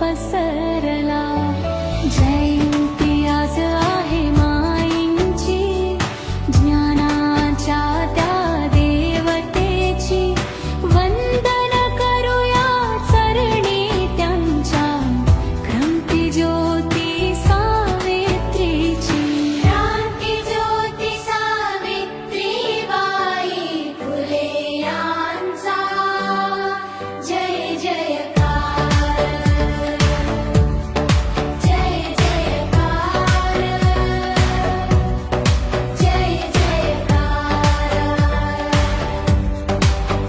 पसरला. जयंती आज आहे माईंची, ज्ञानाच्या त्या देवतेची. वंदन करूया चरणी त्यांच्या, क्रांती ज्योती सावित्रीची. क्रांती ज्योती सावित्रीबाई फुले यांचा जय जयकार. जय जयकार. जय जयकार.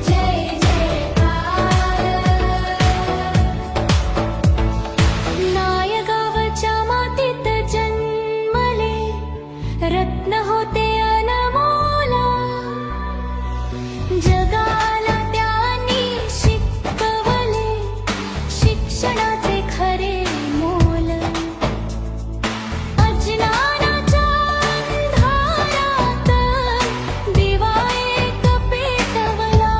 जय जयकार. नायगावच्या मातीत जन्मले, रत्न होते अनमोल. जगाला त्यांनी शिकवले, शिक्षणाचे खरे मोल. अज्ञानाच्या अंधारात दिवा एक पेटवला.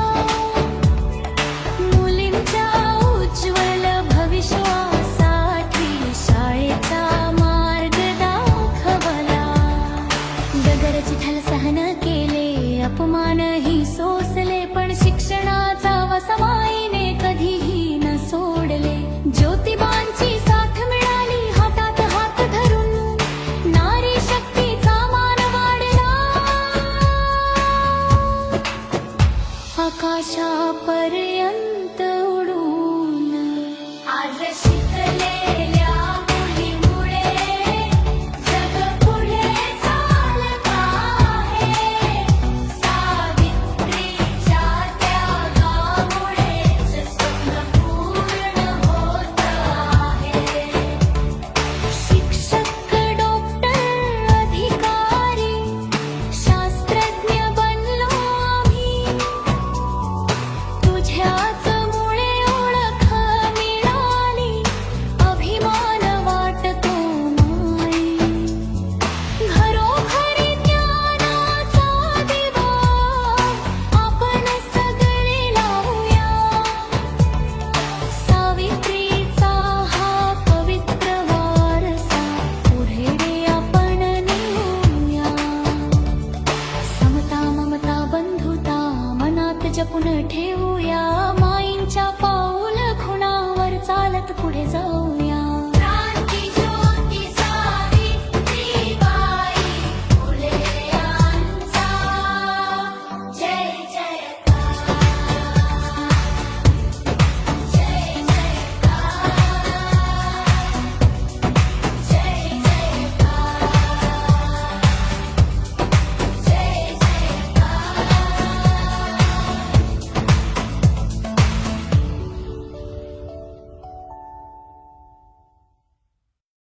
मुलींच्या उज्ज्वल भविष्यासाठी शाळेचा मार्ग दाखवला. डगर चिठ्ठल सहन केले, अपमानही सोसले, पण शिक्षणाचा वसमाईने कधीही न सोडले. ज्योतिबांची साथ मिळाली, हातात हात धरून नारी शक्तीचा मान वाढला. आकाशापर्यंत उडून आज शिकलेल्या मुलीमुळे जग पुढे चालत आहे. सावित्रीच्या त्यागामुळेच स्वप्न पूर्ण होत आहे. शिक्षक, डॉक्टर, अधिकारी, शास्त्रज्ञ बनलो आम्ही. तुझ्याच मुळे ओळख मिळाली, अभिमान वाटतो माई. घरोघरी ज्ञानाचा दिवा आपण सगळे लावूया. सावित्रीचा हा पवित्र वारसा पुढे आपण नेऊया. समता, ममता, बंधुता मनात जपून ठेवूया. माईंच्या पाऊल खुणावर चालत पुढे जाऊ.